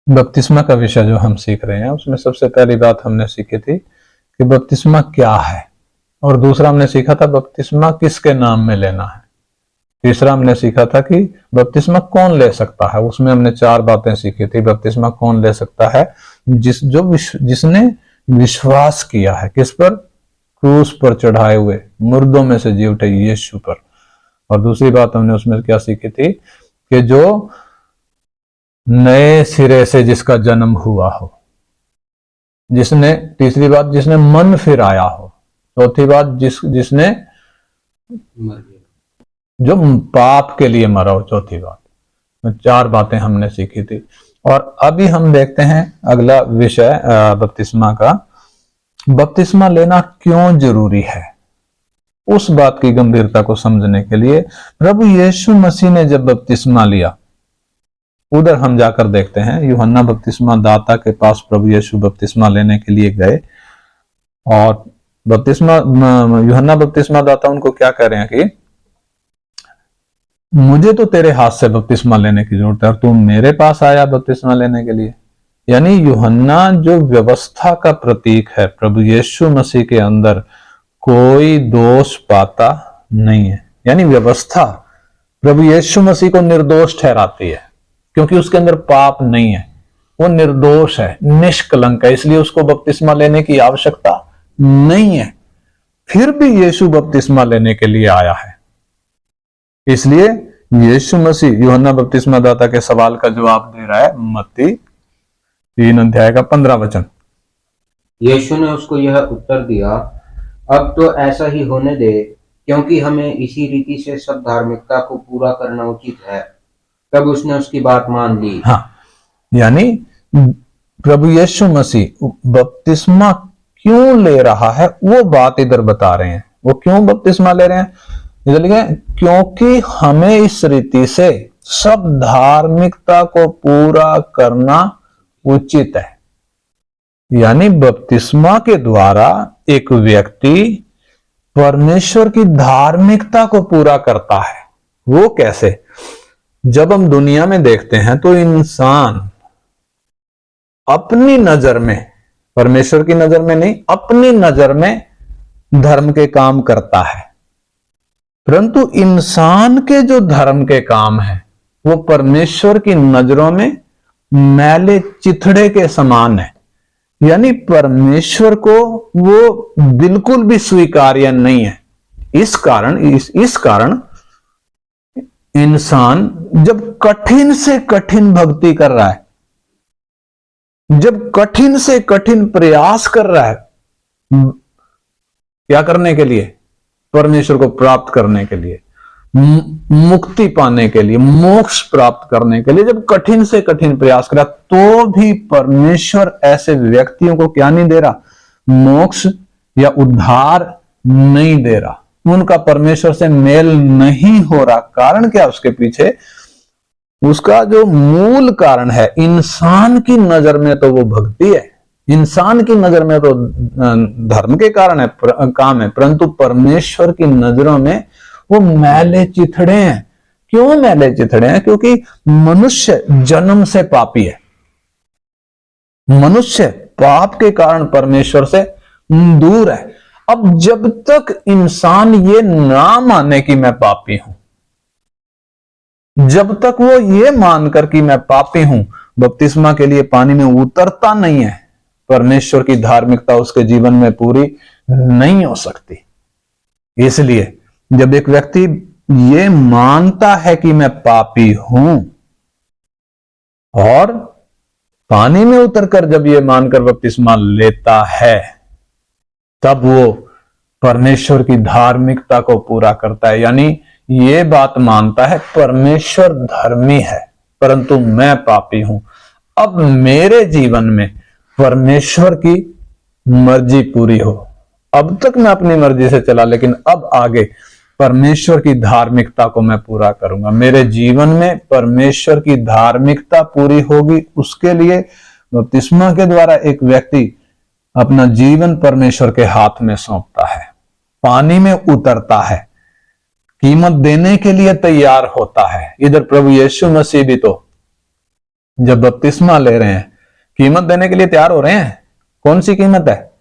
बपतिस्मा का विषय जो हम सीख रहे हैं उसमें सबसे पहली बात हमने सीखी थी कि बपतिस्मा क्या है, और दूसरा हमने सीखा था बपतिस्मा किसके नाम में लेना है। तीसरा हमने सीखा था कि बपतिस्मा कौन ले सकता है। उसमें हमने 4 बातें सीखी थी। बपतिस्मा कौन ले सकता है? जिसने विश्वास किया है किस पर? क्रूस पर चढ़ाए हुए मुर्दों में से जी उठे यीशु पर। और दूसरी बात हमने उसमें क्या सीखी थी कि जो नए सिरे से जिसका जन्म हुआ हो, तीसरी बात जिसने मन फिराया हो, चौथी बात जिसने जो पाप के लिए मरा हो, चौथी बात। 4 बातें हमने सीखी थी। और अभी हम देखते हैं अगला विषय बपतिस्मा का। बपतिस्मा लेना क्यों जरूरी है, उस बात की गंभीरता को समझने के लिए प्रभु यीशु मसीह ने जब बपतिस्मा लिया, उधर हम जाकर देखते हैं। यूहन्ना बपतिस्मा दाता के पास प्रभु यीशु बपतिस्मा लेने के लिए गए, और यूहन्ना बपतिस्मा दाता उनको क्या कह रहे हैं कि मुझे तो तेरे हाथ से बपतिस्मा लेने की जरूरत है और तू मेरे पास आया बपतिस्मा लेने के लिए। यानी यूहन्ना जो व्यवस्था का प्रतीक है, प्रभु यीशु मसीह के अंदर कोई दोष पाता नहीं है। यानी व्यवस्था प्रभु यीशु मसीह को निर्दोष ठहराती है, क्योंकि उसके अंदर पाप नहीं है, वो निर्दोष है, निष्कलंक है, इसलिए उसको बपतिस्मा लेने की आवश्यकता नहीं है। फिर भी यीशु बपतिस्मा लेने के लिए आया है। इसलिए यीशु मसीह यूहन्ना बपतिस्मा दाता के सवाल का जवाब दे रहा है मत्ती 3 अध्याय का 15 वचन। यीशु ने उसको यह उत्तर दिया, अब तो ऐसा ही होने दे, क्योंकि हमें इसी रीति से सब धार्मिकता को पूरा करना उचित है। तब उसने उसकी बात मान ली। हाँ, यानी प्रभु यीशु मसीह बपतिस्मा क्यों ले रहा है वो बात इधर बता रहे हैं। वो क्यों बपतिस्मा ले रहे हैं? इधर लिखे, क्योंकि हमें इस रीति से सब धार्मिकता को पूरा करना उचित है। यानी बपतिस्मा के द्वारा एक व्यक्ति परमेश्वर की धार्मिकता को पूरा करता है। वो कैसे? जब हम दुनिया में देखते हैं तो इंसान अपनी नजर में, परमेश्वर की नजर में नहीं, अपनी नजर में धर्म के काम करता है, परंतु इंसान के जो धर्म के काम है वो परमेश्वर की नजरों में मैले चिथड़े के समान है। यानी परमेश्वर को वो बिल्कुल भी स्वीकार्य नहीं है। इस कारण इंसान जब कठिन से कठिन भक्ति कर रहा है, जब कठिन से कठिन प्रयास कर रहा है, क्या करने के लिए? परमेश्वर को प्राप्त करने के लिए, मुक्ति पाने के लिए, मोक्ष प्राप्त करने के लिए जब कठिन से कठिन प्रयास करा, तो भी परमेश्वर ऐसे व्यक्तियों को क्या नहीं दे रहा? मोक्ष या उद्धार नहीं दे रहा। उनका परमेश्वर से मेल नहीं हो रहा। कारण क्या? उसके पीछे उसका जो मूल कारण है, इंसान की नजर में तो वो भक्ति है, इंसान की नजर में तो धर्म के कारण है, काम है, परंतु परमेश्वर की नजरों में वो मैले चिथड़े हैं। क्यों मैले चिथड़े हैं? क्योंकि मनुष्य जन्म से पापी है। मनुष्य पाप के कारण परमेश्वर से दूर है। अब जब तक इंसान ये ना माने कि मैं पापी हूं, जब तक वो ये मानकर कि मैं पापी हूं, बपतिस्मा के लिए पानी में उतरता नहीं है, परमेश्वर की धार्मिकता उसके जीवन में पूरी नहीं हो सकती। इसलिए जब एक व्यक्ति ये मानता है कि मैं पापी हूं, और पानी में उतरकर जब ये मानकर बपतिस्मा लेता है, तब वो परमेश्वर की धार्मिकता को पूरा करता है। यानी ये बात मानता है परमेश्वर धर्मी है, परंतु मैं पापी हूं। अब मेरे जीवन में परमेश्वर की मर्जी पूरी हो। अब तक मैं अपनी मर्जी से चला, लेकिन अब आगे परमेश्वर की धार्मिकता को मैं पूरा करूंगा। मेरे जीवन में परमेश्वर की धार्मिकता पूरी होगी। उसके लिए बपतिस्मा के द्वारा एक व्यक्ति अपना जीवन परमेश्वर के हाथ में सौंपता है, पानी में उतरता है, कीमत देने के लिए तैयार होता है। इधर प्रभु यीशु मसीह भी तो जब बपतिस्मा ले रहे हैं, कीमत देने के लिए तैयार हो रहे हैं। कौन सी कीमत है?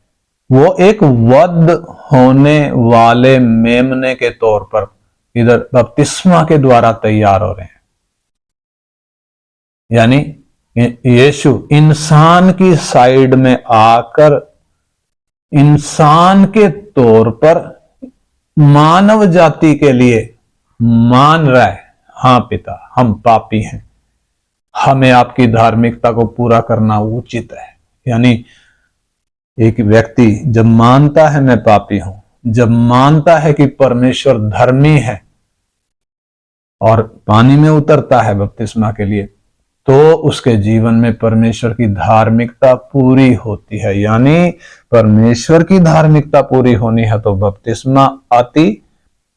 वो एक वध होने वाले मेमने के तौर पर इधर बपतिस्मा के द्वारा तैयार हो रहे हैं। यानी यीशु इंसान की साइड में आकर इंसान के तौर पर मानव जाति के लिए मान रहा है, हाँ पिता, हम पापी हैं, हमें आपकी धार्मिकता को पूरा करना उचित है। यानी एक व्यक्ति जब मानता है मैं पापी हूं, जब मानता है कि परमेश्वर धर्मी है और पानी में उतरता है बपतिस्मा के लिए, तो उसके जीवन में परमेश्वर की धार्मिकता पूरी होती है। यानी परमेश्वर की धार्मिकता पूरी होनी है तो बपतिस्मा अति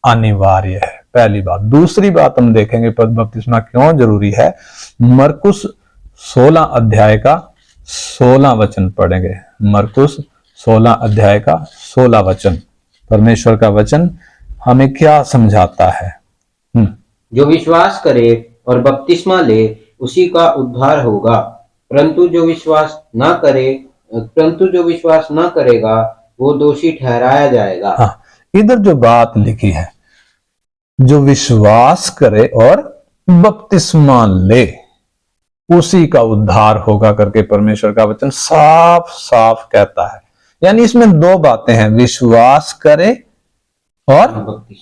अनिवार्य है, पहली बात। दूसरी बात हम देखेंगे बपतिस्मा क्यों जरूरी है। मरकुस 16 अध्याय का 16 वचन पढ़ेंगे। मरकुस 16 अध्याय का 16 वचन, परमेश्वर का वचन हमें क्या समझाता है। जो विश्वास करे और बपतिस्मा ले उसी का उद्धार होगा, परंतु जो विश्वास न करेगा वो दोषी ठहराया जाएगा। हाँ, इधर जो बात लिखी है, जो विश्वास करे और बपतिस्मा ले उसी का उद्धार होगा करके परमेश्वर का वचन साफ साफ कहता है। यानी इसमें दो बातें हैं, विश्वास करे और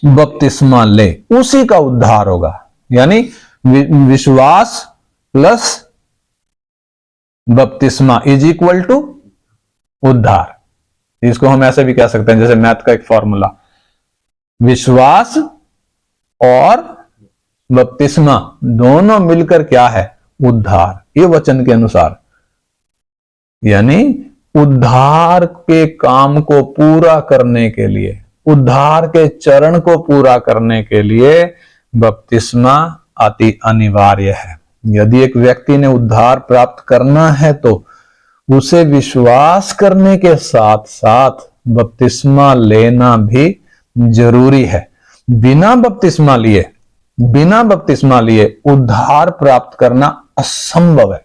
बपतिस्मा ले, उसी का उद्धार होगा। यानी विश्वास प्लस बपतिस्मा इज इक्वल टू उद्धार। इसको हम ऐसे भी कह सकते हैं जैसे मैथ का एक फॉर्मूला, विश्वास और बपतिस्मा दोनों मिलकर क्या है? उद्धार। ये वचन के अनुसार, यानी उद्धार के काम को पूरा करने के लिए, उद्धार के चरण को पूरा करने के लिए बपतिस्मा अति अनिवार्य है। यदि एक व्यक्ति ने उद्धार प्राप्त करना है तो उसे विश्वास करने के साथ साथ बपतिस्मा लेना भी जरूरी है। बिना बपतिस्मा लिए उद्धार प्राप्त करना असंभव है।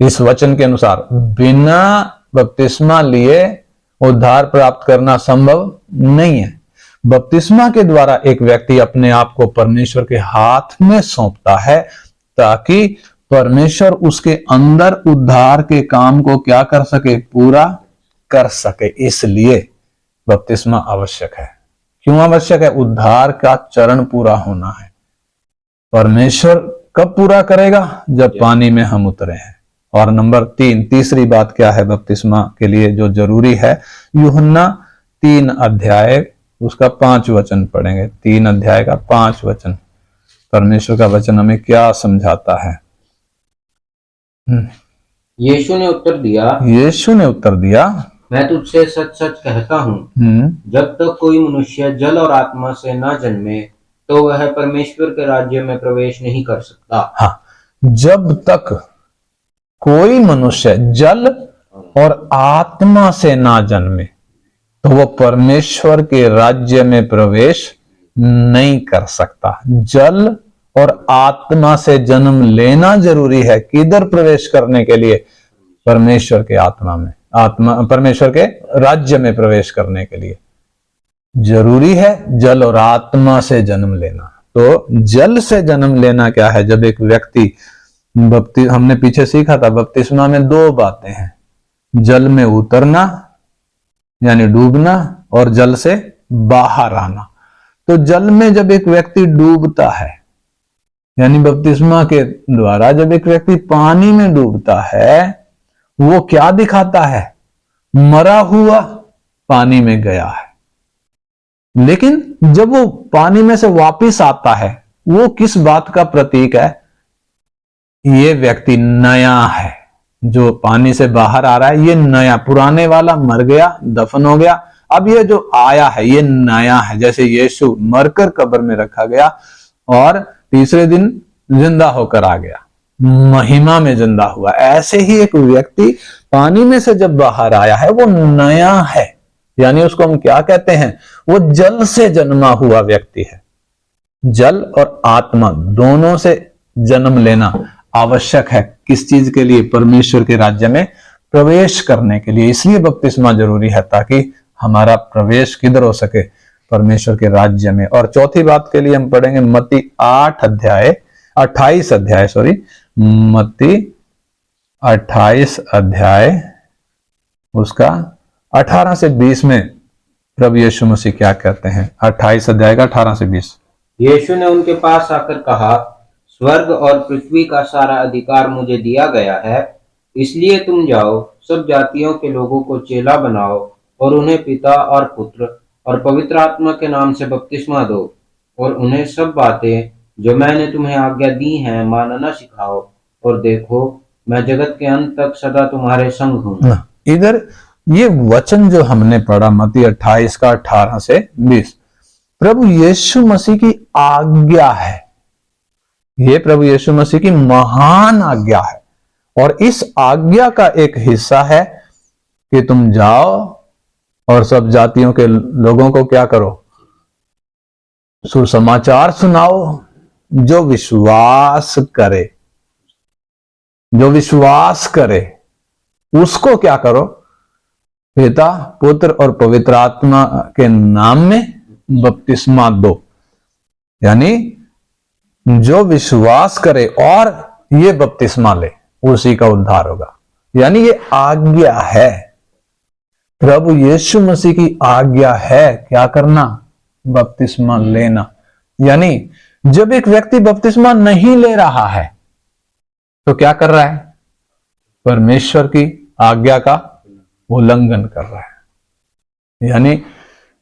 इस वचन के अनुसार बिना बपतिस्मा लिए उद्धार प्राप्त करना संभव नहीं है। बपतिस्मा के द्वारा एक व्यक्ति अपने आप को परमेश्वर के हाथ में सौंपता है ताकि परमेश्वर उसके अंदर उद्धार के काम को क्या कर सके? पूरा कर सके। इसलिए बपतिस्मा आवश्यक है। क्यों आवश्यक है? उद्धार का चरण पूरा होना है। परमेश्वर कब पूरा करेगा? जब पानी में हम उतरे हैं। और नंबर 3, तीसरी बात क्या है बपतिस्मा के लिए जो जरूरी है? यूहन्ना 3 अध्याय उसका 5 वचन पढ़ेंगे। 3 अध्याय का 5 वचन, परमेश्वर का वचन हमें क्या समझाता है। यीशु ने उत्तर दिया, मैं तुझसे सच सच कहता हूँ, जब तक कोई मनुष्य जल और आत्मा से ना जन्मे तो वह परमेश्वर के राज्य में प्रवेश नहीं कर सकता। हाँ, जब तक कोई मनुष्य जल और आत्मा से ना जन्मे तो वो परमेश्वर के राज्य में प्रवेश नहीं कर सकता। जल और आत्मा से जन्म लेना जरूरी है। किधर प्रवेश करने के लिए? परमेश्वर के परमेश्वर के राज्य में प्रवेश करने के लिए जरूरी है जल और आत्मा से जन्म लेना। तो जल से जन्म लेना क्या है? जब एक व्यक्ति हमने पीछे सीखा था बपतिस्मा में 2 बातें हैं, जल में उतरना यानी डूबना और जल से बाहर आना। तो जल में जब एक व्यक्ति डूबता है, यानी बपतिस्मा के द्वारा जब एक व्यक्ति पानी में डूबता है, वो क्या दिखाता है? मरा हुआ पानी में गया है। लेकिन जब वो पानी में से वापस आता है, वो किस बात का प्रतीक है? ये व्यक्ति नया है। जो पानी से बाहर आ रहा है ये नया, पुराने वाला मर गया, दफन हो गया, अब ये जो आया है ये नया है। जैसे यीशु मरकर कब्र में रखा गया और तीसरे दिन जिंदा होकर आ गया, महिमा में जिंदा हुआ, ऐसे ही एक व्यक्ति पानी में से जब बाहर आया है वो नया है। यानी उसको हम क्या कहते हैं? वो जल से जन्मा हुआ व्यक्ति है। जल और आत्मा दोनों से जन्म लेना आवश्यक है। किस चीज के लिए? परमेश्वर के राज्य में प्रवेश करने के लिए। इसलिए बपतिस्मा जरूरी है, ताकि हमारा प्रवेश किधर हो सके? परमेश्वर के राज्य में। और चौथी बात के लिए हम पढ़ेंगे मत्ती 28 अध्याय मत्ती 28 अध्याय उसका 18 से 20 में प्रभु यीशु मसीह क्या कहते हैं? 28 अध्याय का 18 से 20। यीशु ने उनके पास आकर कहा, स्वर्ग और पृथ्वी का सारा अधिकार मुझे दिया गया है, इसलिए तुम जाओ, सब जातियों के लोगों को चेला बनाओ और उन्हें पिता और पुत्र और पवित्र आत्मा के नाम से बपतिस्मा दो, और उन्हें सब बातें जो मैंने तुम्हें आज्ञा दी हैं मानना सिखाओ, और देखो मैं जगत के अंत तक सदा तुम्हारे संग हूँ। इधर ये वचन जो हमने पढ़ा मत्ती 28 का 18 से 20 प्रभु यीशु मसीह की आज्ञा है। ये प्रभु यीशु मसीह की महान आज्ञा है, और इस आज्ञा का एक हिस्सा है कि तुम जाओ और सब जातियों के लोगों को क्या करो? सुसमाचार सुनाओ। जो विश्वास करे उसको क्या करो? पिता, पुत्र और पवित्र आत्मा के नाम में बपतिस्मा दो। यानी जो विश्वास करे और ये बपतिस्मा ले, उसी का उद्धार होगा। यानी ये आज्ञा है, प्रभु यीशु मसीह की आज्ञा है क्या करना? बपतिस्मा लेना। यानी जब एक व्यक्ति बपतिस्मा नहीं ले रहा है तो क्या कर रहा है? परमेश्वर की आज्ञा का उल्लंघन कर रहा है। यानी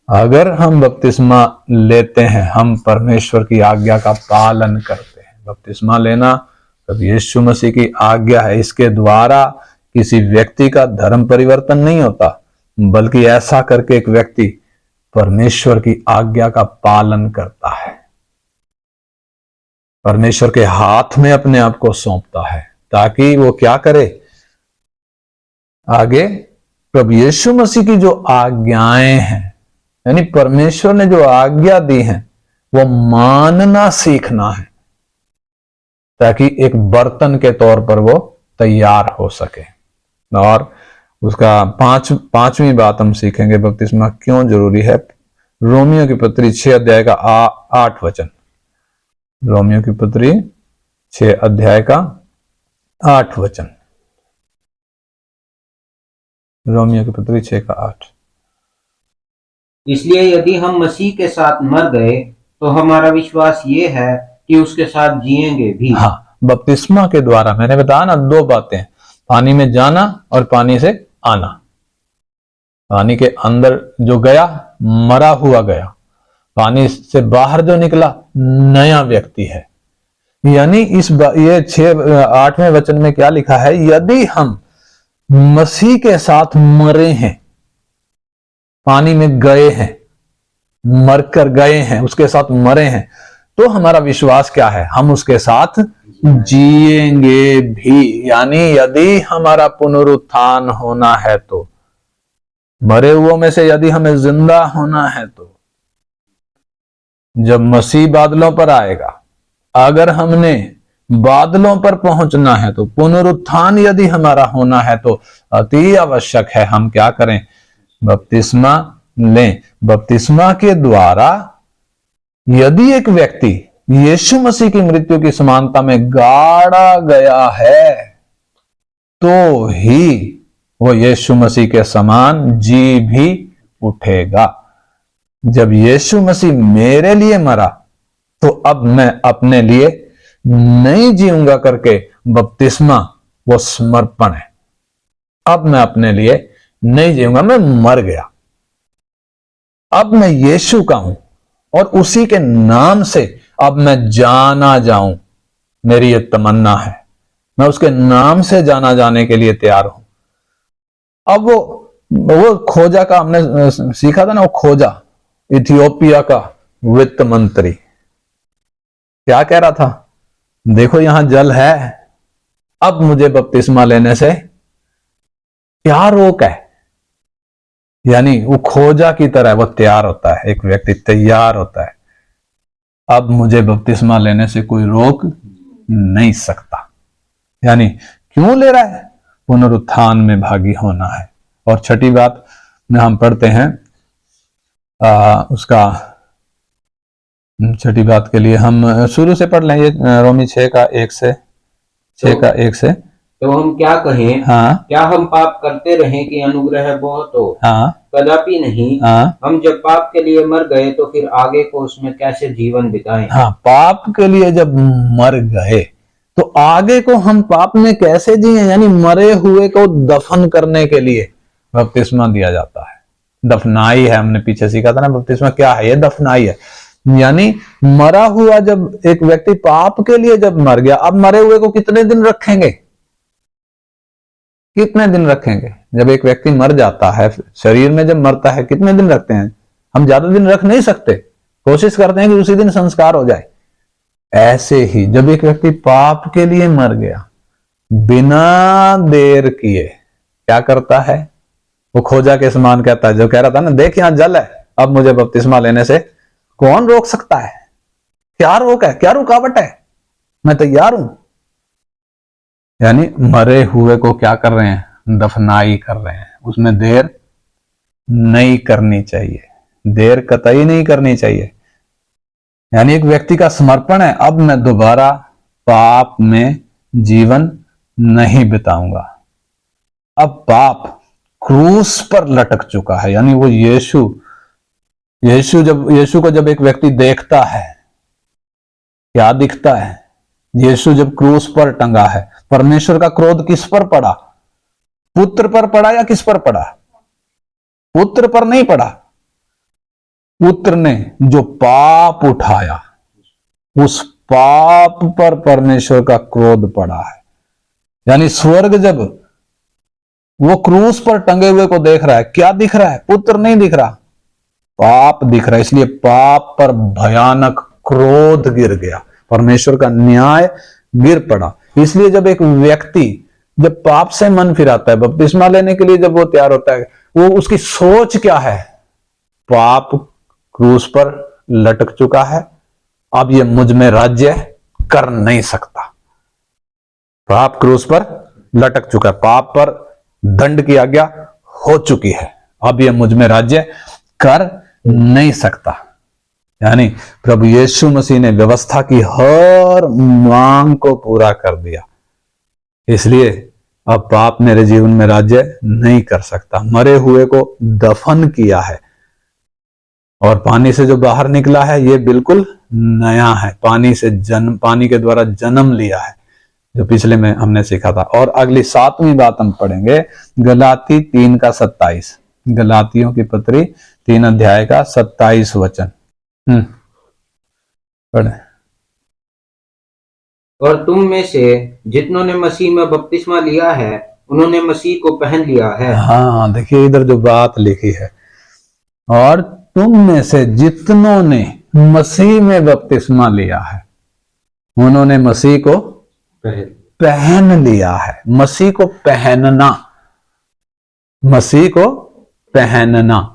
अगर हम बपतिस्मा लेते हैं, हम परमेश्वर की आज्ञा का पालन करते हैं। बपतिस्मा लेना तब यीशु मसीह की आज्ञा है। इसके द्वारा किसी व्यक्ति का धर्म परिवर्तन नहीं होता, बल्कि ऐसा करके एक व्यक्ति परमेश्वर की आज्ञा का पालन करता है, परमेश्वर के हाथ में अपने आप को सौंपता है, ताकि वो क्या करे? आगे प्रभु यीशु मसीह की जो आज्ञाएं हैं, यानी परमेश्वर ने जो आज्ञा दी है, वो मानना सीखना है, ताकि एक बर्तन के तौर पर वो तैयार हो सके। और उसका पांचवी बात हम सीखेंगे, बपतिस्मा क्यों जरूरी है। रोमियो की पत्री 6 अध्याय का 8 वचन। रोमियो की पत्री 6 अध्याय का 8 वचन। रोमियो की पत्री 6 का 8। इसलिए यदि हम मसीह के साथ मर गए तो हमारा विश्वास ये है कि उसके साथ जिएंगे भी। हाँ, बपतिस्मा के द्वारा मैंने बताया ना, 2 बातें, पानी में जाना और पानी से आना। पानी के अंदर जो गया मरा हुआ गया, पानी से बाहर जो निकला नया व्यक्ति है। यानी ये 8वें वचन में क्या लिखा है? यदि हम मसीह के साथ मरे हैं, पानी में गए हैं, मरकर गए हैं, उसके साथ मरे हैं, तो हमारा विश्वास क्या है? हम उसके साथ जिएंगे भी। यानी यदि हमारा पुनरुत्थान होना है, तो मरे हुओं में से यदि हमें जिंदा होना है, तो जब मसीह बादलों पर आएगा, अगर हमने बादलों पर पहुंचना है, तो पुनरुत्थान यदि हमारा होना है, तो अति आवश्यक है हम क्या करें? बपतिस्मा लें। बपतिस्मा के द्वारा यदि एक व्यक्ति यीशु मसीह की मृत्यु की समानता में गाड़ा गया है, तो ही वो यीशु मसीह के समान जी भी उठेगा। जब यीशु मसीह मेरे लिए मरा, तो अब मैं अपने लिए नहीं जीऊंगा करके बपतिस्मा वो समर्पण है। अब मैं अपने लिए नहीं जीऊंगा, मैं मर गया, अब मैं यीशु का हूं और उसी के नाम से अब मैं जाना जाऊं। मेरी ये तमन्ना है, मैं उसके नाम से जाना जाने के लिए तैयार हूं। अब वो खोजा का हमने सीखा था ना, वो खोजा इथियोपिया का वित्त मंत्री क्या कह रहा था? देखो यहां जल है, अब मुझे बपतिस्मा लेने से क्या रोक है? यानी वो खोजा की तरह वो तैयार होता है, एक व्यक्ति तैयार होता है, अब मुझे बपतिस्मा लेने से कोई रोक नहीं सकता। यानी क्यों ले रहा है? पुनरुत्थान में भागी होना है। और छठी बात में हम पढ़ते हैं उसका छठी बात के लिए हम शुरू से पढ़ लेंगे, रोमी 6 का 1 से 6 का 1 से। तो हम क्या कहें? हाँ क्या हम पाप करते रहें कि अनुग्रह बहुत हो? हाँ कदापि नहीं। हाँ हम जब पाप के लिए मर गए तो फिर आगे को उसमें कैसे जीवन बिताएं? हाँ, पाप के लिए जब मर गए तो आगे को हम पाप में कैसे जिए? यानी मरे हुए को दफन करने के लिए बपतिस्मा दिया जाता है। दफनाई है, हमने पीछे सीखा था ना बपतिस्मा क्या है, ये दफनाई है। यानी मरा हुआ जब एक व्यक्ति पाप के लिए जब मर गया, अब मरे हुए को कितने दिन रखेंगे? कितने दिन रखेंगे? जब एक व्यक्ति मर जाता है, शरीर में जब मरता है, कितने दिन रखते हैं? हम ज्यादा दिन रख नहीं सकते, कोशिश करते हैं कि उसी दिन संस्कार हो जाए। ऐसे ही जब एक व्यक्ति पाप के लिए मर गया, बिना देर किए क्या करता है? वो खोजा के समान कहता है, जो कह रहा था ना, देख यहां जल है, अब मुझे बपतिस्मा लेने से कौन रोक सकता है? क्या रोक है, क्या रुकावट है? मैं तैयार हूं। यानी मरे हुए को क्या कर रहे हैं? दफनाई कर रहे हैं। उसमें देर नहीं करनी चाहिए, देर कतई नहीं करनी चाहिए। यानी एक व्यक्ति का समर्पण है, अब मैं दोबारा पाप में जीवन नहीं बिताऊंगा। अब पाप क्रूस पर लटक चुका है। यानी वो यीशु को जब एक व्यक्ति देखता है, क्या दिखता है? यीशु जब क्रूस पर टंगा है, परमेश्वर का क्रोध किस पर पड़ा? पुत्र पर पड़ा या किस पर पड़ा? पुत्र पर नहीं पड़ा। पुत्र ने जो पाप उठाया, उस पाप पर परमेश्वर का क्रोध पड़ा है। यानी स्वर्ग जब वो क्रूस पर टंगे हुए को देख रहा है, क्या दिख रहा है? पुत्र नहीं दिख रहा, पाप दिख रहा है। इसलिए पाप पर भयानक क्रोध गिर गया, परमेश्वर का न्याय गिर पड़ा। इसलिए जब एक व्यक्ति जब पाप से मन फिराता है, बपतिस्मा लेने के लिए जब वो तैयार होता है, वो उसकी सोच क्या है? पाप क्रूस पर लटक चुका है, अब ये मुझ में राज्य कर नहीं सकता। पाप क्रूस पर लटक चुका है, पाप पर दंड की आज्ञा हो चुकी है, अब ये मुझ में राज्य कर नहीं सकता। यानी प्रभु यीशु मसीह ने व्यवस्था की हर मांग को पूरा कर दिया, इसलिए अब पाप मेरे जीवन में राज्य नहीं कर सकता। मरे हुए को दफन किया है और पानी से जो बाहर निकला है ये बिल्कुल नया है, पानी के द्वारा जन्म लिया है, जो पिछले में हमने सीखा था। और अगली 7वीं बात हम पढ़ेंगे गलाती 3 का 27, गलातियों की पत्री 3 अध्याय का 27 वचन। पढ़े। और तुम में से जितनों ने मसीह में बपतिस्मा लिया है, उन्होंने मसीह को पहन लिया है। हाँ, देखिए इधर जो बात लिखी है, और तुम में से जितनों ने मसीह में बपतिस्मा लिया है, उन्होंने मसीह को पहन लिया है। मसीह को पहनना, मसीह को पहनना,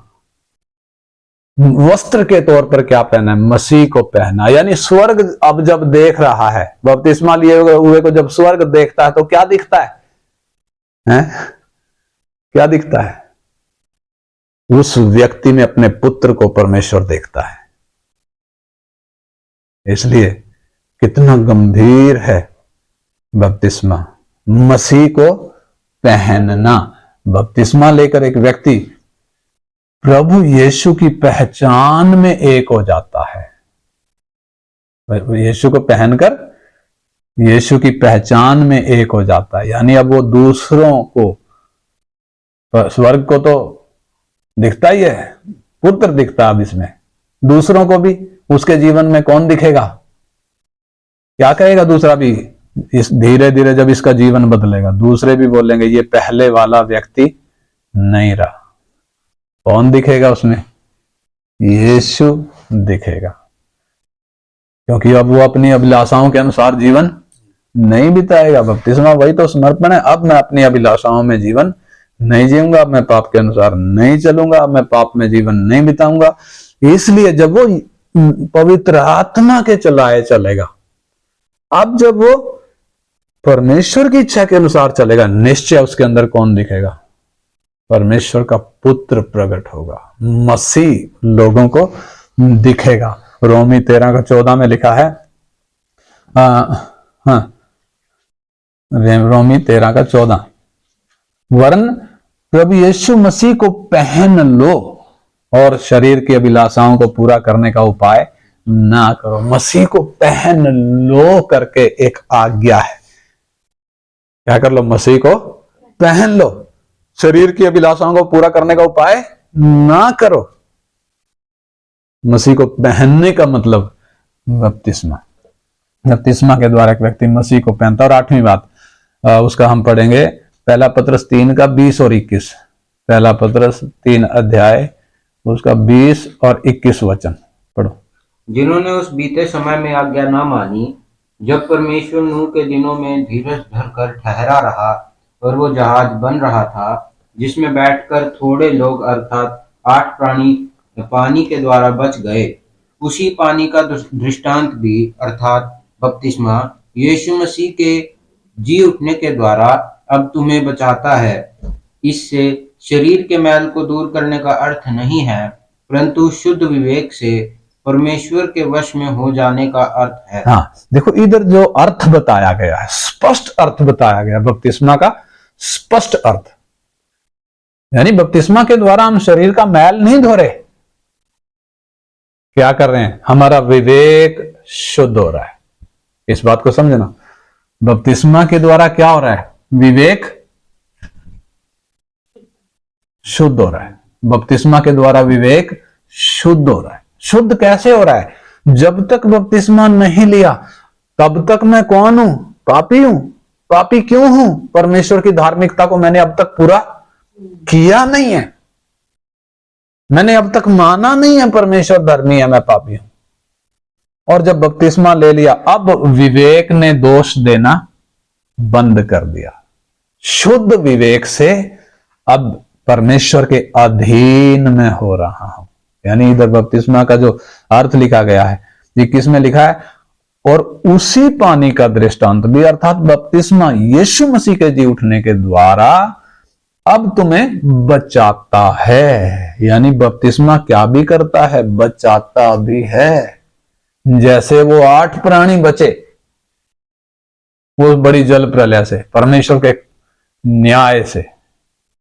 वस्त्र के तौर पर क्या पहना है? मसीह को पहना। यानी स्वर्ग अब जब देख रहा है, बपतिस्मा लिए हुए को जब स्वर्ग देखता है तो क्या दिखता है? क्या दिखता है? उस व्यक्ति में अपने पुत्र को परमेश्वर देखता है। इसलिए कितना गंभीर है बपतिस्मा, मसीह को पहनना। बपतिस्मा लेकर एक व्यक्ति प्रभु यीशु की पहचान में एक हो जाता है। यीशु को पहनकर यीशु की पहचान में एक हो जाता है। यानी अब वो दूसरों को, स्वर्ग को तो दिखता ही है, पुत्र दिखता है, अब इसमें दूसरों को भी उसके जीवन में कौन दिखेगा? क्या कहेगा दूसरा भी? इस धीरे धीरे जब इसका जीवन बदलेगा, दूसरे भी बोलेंगे ये पहले वाला व्यक्ति नहीं रहा। कौन दिखेगा उसमें? यीशु दिखेगा, क्योंकि अब वो अपनी अभिलाषाओं के अनुसार जीवन नहीं बिताएगा। बपतिस्मा वही तो समर्पण है। अब मैं अपनी अभिलाषाओं में जीवन नहीं जीऊंगा, मैं पाप के अनुसार नहीं चलूंगा, मैं पाप में जीवन नहीं बिताऊंगा। इसलिए जब वो पवित्र आत्मा के चलाए चलेगा, अब जब वो परमेश्वर की इच्छा के अनुसार चलेगा, निश्चय उसके अंदर कौन दिखेगा? परमेश्वर का पुत्र प्रकट होगा, मसीह लोगों को दिखेगा। रोमी 13:14 में लिखा है, रोमी 13:14, वरन प्रभु यीशु मसीह को पहन लो और शरीर की अभिलाषाओं को पूरा करने का उपाय ना करो। मसीह को पहन लो करके एक आज्ञा है। क्या कर लो? मसीह को पहन लो, शरीर की अभिलाषाओं को पूरा करने का उपाय ना करो। मसीह को पहनने का मतलब बपतिस्मा। बपतिस्मा के द्वारा एक व्यक्ति मसीह को पहनता। और 8वीं बात उसका हम पढ़ेंगे पहला पत्रस 3:20 और 21। पहला पत्रस 3 अध्याय उसका 20 और 21 वचन पढ़ो। जिन्होंने उस बीते समय में आज्ञा न मानी, जब परमेश्वर नूह के दिनों में धीरज धरकर ठहरा रहा और वो जहाज बन रहा था, जिसमें बैठकर थोड़े लोग अर्थात 8 प्राणी पानी के द्वारा बच गए। उसी पानी का दृष्टांत भी अर्थात बपतिस्मा यीशु मसीह के जी उठने के द्वारा अब तुम्हें बचाता है। इससे शरीर के मैल को दूर करने का अर्थ नहीं है, परंतु शुद्ध विवेक से परमेश्वर के वश में हो जाने का अर्थ है। हाँ, देखो इधर जो अर्थ बताया गया है, स्पष्ट अर्थ बताया गया बपतिस्मा का, स्पष्ट अर्थ। यानी बपतिस्मा के द्वारा हम शरीर का मैल नहीं धो रहे। क्या कर रहे हैं? हमारा विवेक शुद्ध हो रहा है। इस बात को समझना, बपतिस्मा के द्वारा क्या हो रहा है? विवेक शुद्ध हो रहा है। बपतिस्मा के द्वारा विवेक शुद्ध हो रहा है। शुद्ध कैसे हो रहा है? जब तक बपतिस्मा नहीं लिया तब तक मैं कौन हूं? पापी हूं। पापी क्यों हूं? परमेश्वर की धार्मिकता को मैंने अब तक पूरा किया नहीं है। मैंने अब तक माना नहीं है परमेश्वर धर्मी है, मैं पापी हूं। और जब बपतिस्मा ले लिया, अब विवेक ने दोष देना बंद कर दिया। शुद्ध विवेक से अब परमेश्वर के अधीन में हो रहा हूं। यानी इधर बपतिस्मा का जो अर्थ लिखा गया है, 21 में लिखा है, और उसी पानी का दृष्टांत भी अर्थात बपतिस्मा यीशु मसीह के जी उठने के द्वारा अब तुम्हें बचाता है। यानी बपतिस्मा क्या भी करता है? बचाता भी है। जैसे वो 8 प्राणी बचे वो बड़ी जल प्रलय से, परमेश्वर के न्याय से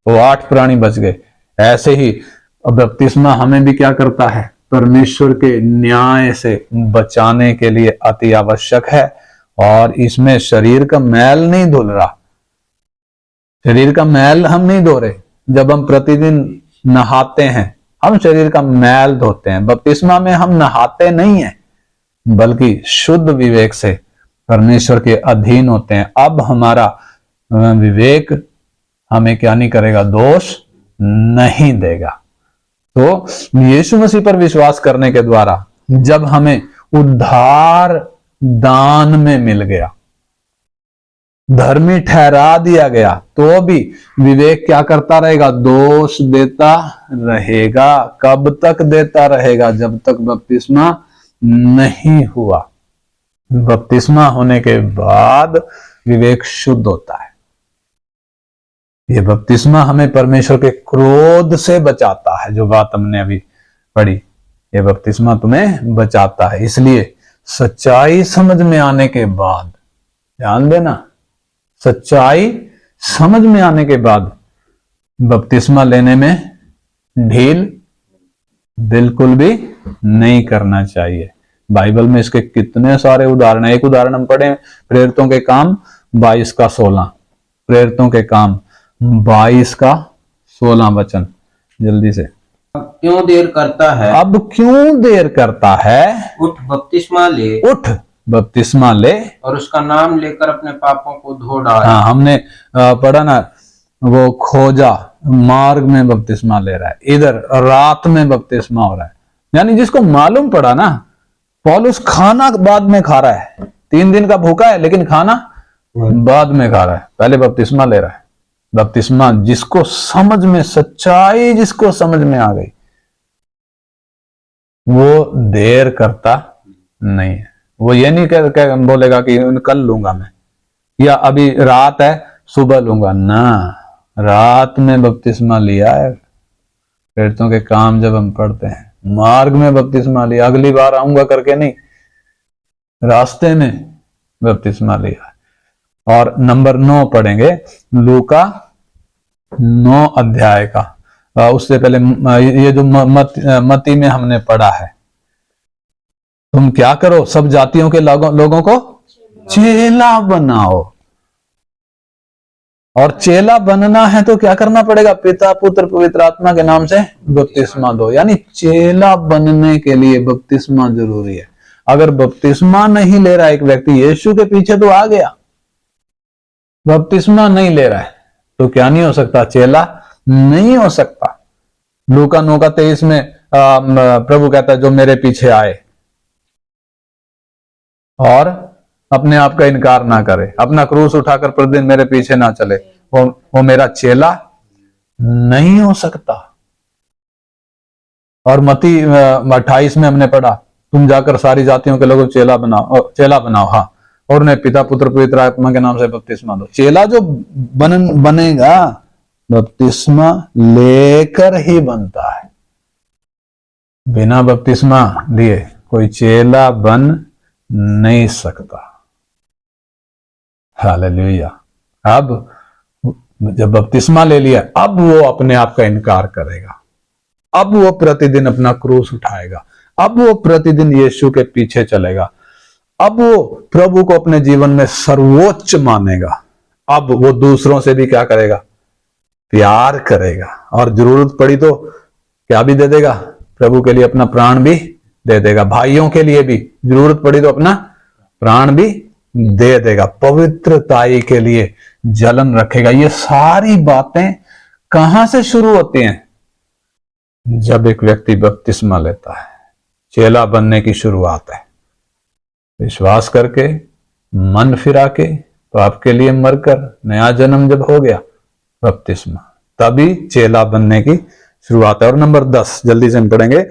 वो 8 प्राणी बच गए, ऐसे ही बपतिस्मा हमें भी क्या करता है? परमेश्वर के न्याय से बचाने के लिए अति आवश्यक है। और इसमें शरीर का मैल नहीं धुल रहा। शरीर का मैल हम नहीं धो रहे। जब हम प्रतिदिन नहाते हैं, हम शरीर का मैल धोते हैं। बपतिस्मा में हम नहाते नहीं हैं, बल्कि शुद्ध विवेक से परमेश्वर के अधीन होते हैं। अब हमारा विवेक हमें क्या नहीं करेगा? दोष नहीं देगा। तो यीशु मसीह पर विश्वास करने के द्वारा जब हमें उद्धार दान में मिल गया, धर्मी ठहरा दिया गया, तो भी विवेक क्या करता रहेगा? दोष देता रहेगा। कब तक देता रहेगा? जब तक बपतिस्मा नहीं हुआ। बपतिस्मा होने के बाद विवेक शुद्ध होता है। ये बपतिस्मा हमें परमेश्वर के क्रोध से बचाता है, जो बात हमने अभी पढ़ी। ये बपतिस्मा तुम्हें बचाता है। इसलिए सच्चाई समझ में आने के बाद, ध्यान देना, सच्चाई समझ में आने के बाद बपतिस्मा लेने में ढील बिल्कुल भी नहीं करना चाहिए। बाइबल में इसके कितने सारे उदाहरण है। एक उदाहरण हम पढ़े, प्रेरितों के काम 22:16। प्रेरितों के काम 22:16 वचन, जल्दी से। अब क्यों देर करता है? अब क्यों देर करता है? उठ बपतिस्मा ले। उठ बपतिस्मा ले और उसका नाम लेकर अपने पापों को धो डाल। हाँ, हमने पढ़ा ना, वो खोजा मार्ग में बपतिस्मा ले रहा है, इधर रात में बपतिस्मा हो रहा है। यानी जिसको मालूम पड़ा ना, पौलुस खाना बाद में खा रहा है, 3 दिन का भूखा है, लेकिन खाना बाद में खा रहा है, पहले बपतिस्मा ले रहा है। बपतिस्मा जिसको समझ में, सच्चाई जिसको समझ में आ गई, वो देर करता नहीं है। वो ये नहीं बोलेगा कि कल लूंगा मैं, या अभी रात है सुबह लूंगा ना, रात में बपतिस्मा लिया है। प्रेरितों के काम जब हम पढ़ते हैं, मार्ग में बपतिस्मा लिया, अगली बार आऊंगा करके नहीं, रास्ते में बपतिस्मा लिया। और नंबर 9 पढ़ेंगे, लूका 9 अध्याय का। उससे पहले ये जो मत्ती में हमने पढ़ा है, तुम क्या करो, सब जातियों के लोगों को चेला बनाओ। और चेला बनना है तो क्या करना पड़ेगा, पिता पुत्र पवित्र आत्मा के नाम से बपतिस्मा दो। यानी चेला बनने के लिए बपतिस्मा जरूरी है। अगर बपतिस्मा नहीं ले रहा एक व्यक्ति, यीशु के पीछे तो आ गया, बपतिस्मा नहीं ले रहा है तो क्या नहीं हो सकता, चेला नहीं हो सकता। लूका 9:23 में प्रभु कहता है जो मेरे पीछे आए और अपने आप का इनकार ना करे, अपना क्रूस उठाकर प्रतिदिन मेरे पीछे ना चले, वो मेरा चेला नहीं हो सकता। और मत्ती 28 में हमने पढ़ा, तुम जाकर सारी जातियों के लोगों को चेला बनाओ, हाँ, और उन्हें पिता पुत्र पवित्र आत्मा के नाम से बपतिस्मा दो। चेला जो बनेगा बपतिस्मा लेकर ही बनता है। बिना बपतिस्मा लिए कोई चेला बन नहीं सकता। हालेलुया। अब जब बपतिस्मा ले लिया, अब वो अपने आप का इनकार करेगा, अब वो प्रतिदिन अपना क्रूस उठाएगा, अब वो प्रतिदिन यीशु के पीछे चलेगा, अब वो प्रभु को अपने जीवन में सर्वोच्च मानेगा। अब वो दूसरों से भी क्या करेगा, प्यार करेगा, और जरूरत पड़ी तो क्या भी दे देगा, प्रभु के लिए अपना प्राण भी दे देगा, भाइयों के लिए भी जरूरत पड़ी तो अपना प्राण भी दे देगा, पवित्रताई के लिए जलन रखेगा। ये सारी बातें कहां से शुरू होती हैं, जब एक व्यक्ति बपतिस्मा लेता है। चेला बनने की शुरुआत है, विश्वास करके, मन फिरा के, पाप के लिए मरकर नया जन्म जब हो गया, बपतिस्मा, तभी चेला बनने की शुरुआत है। और नंबर 10 जल्दी से हम पढ़ेंगे,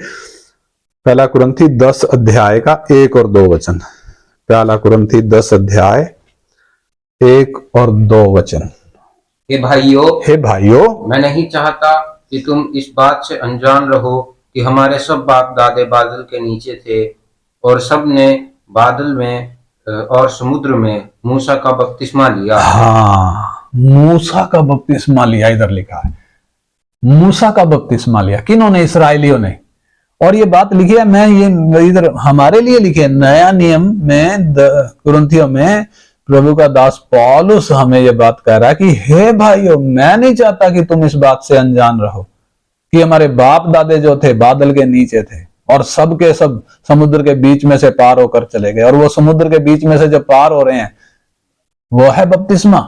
पहला कुरिन्थी 10 अध्याय का 1 और 2 वचन। पहला कुरिन्थी 10 अध्याय 1 और 2 वचन। हे भाइयों, मैं नहीं चाहता कि तुम इस बात से अनजान रहो कि हमारे सब बाप दादे बादल के नीचे थे, और सब ने बादल में और समुद्र में मूसा का बपतिस्मा लिया। हाँ, मूसा का बपतिस्मा लिया, इधर लिखा है मूसा का बपतिस्मा लिया। किन्होंने? इसराइलियों ने। और ये बात लिखी है, मैं ये इधर हमारे लिए लिखे, नया नियम में कुरिन्थियों में प्रभु का दास पौलुस हमें ये बात कह रहा है कि हे भाइयों, मैं नहीं चाहता कि तुम इस बात से अनजान रहो कि हमारे बाप दादे जो थे बादल के नीचे थे, और सब के सब समुद्र के बीच में से पार होकर चले गए। और वो समुद्र के बीच में से जब पार हो रहे हैं, वो है बपतिस्मा।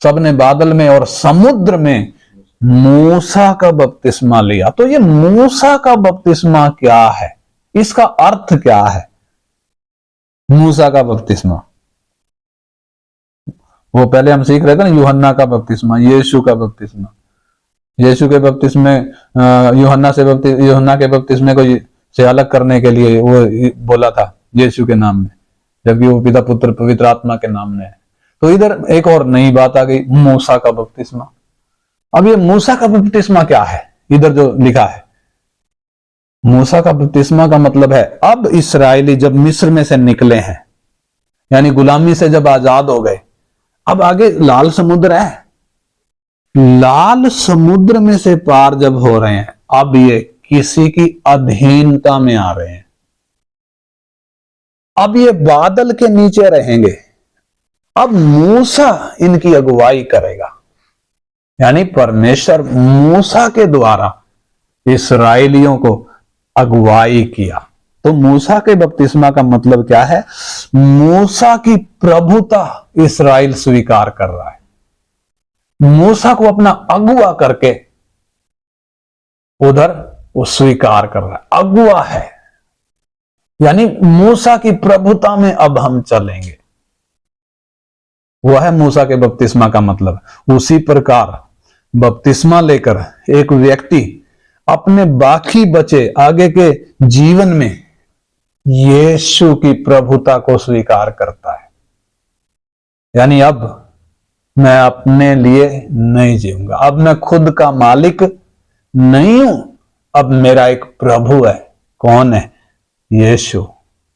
सबने बादल में और समुद्र में मूसा का बपतिस्मा लिया। तो ये मूसा का बपतिस्मा क्या है, इसका अर्थ क्या है? मूसा का बपतिस्मा, वो पहले हम सीख रहे थे ना, यूहन्ना का बपतिस्मा, यीशु का बपतिस्मा। यीशु के बपतिस्मे, यूहन्ना के बपतिस्मे को से अलग करने के लिए वो बोला था यीशु के नाम में, जबकि वो पिता पुत्र पवित्र आत्मा के नाम में है। तो इधर एक और नई बात आ गई, मूसा का बपतिस्मा। अब ये मूसा का बपतिस्मा क्या है, इधर जो लिखा है, मूसा का बपतिस्मा का मतलब है, अब इस्राएली जब मिस्र में से निकले हैं, यानी गुलामी से जब आजाद हो गए, अब आगे लाल समुद्र है, लाल समुद्र में से पार जब हो रहे हैं, अब ये किसी की अधीनता में आ रहे हैं। अब ये बादल के नीचे रहेंगे। अब मूसा इनकी अगुवाई करेगा, यानी परमेश्वर मूसा के द्वारा इस्राएलियों को अगुवाई किया। तो मूसा के बपतिस्मा का मतलब क्या है? मूसा की प्रभुता इस्राएल स्वीकार कर रहा है, मूसा को अपना अगुआ करके उधर वो स्वीकार कर रहा है, अगुआ है, यानी मूसा की प्रभुता में अब हम चलेंगे। वह है मूसा के बपतिस्मा का मतलब। उसी प्रकार बपतिस्मा लेकर एक व्यक्ति अपने बाकी बचे आगे के जीवन में यीशु की प्रभुता को स्वीकार करता है, यानी अब मैं अपने लिए नहीं जीऊंगा, अब मैं खुद का मालिक नहीं हूं, अब मेरा एक प्रभु है। कौन है? यीशु।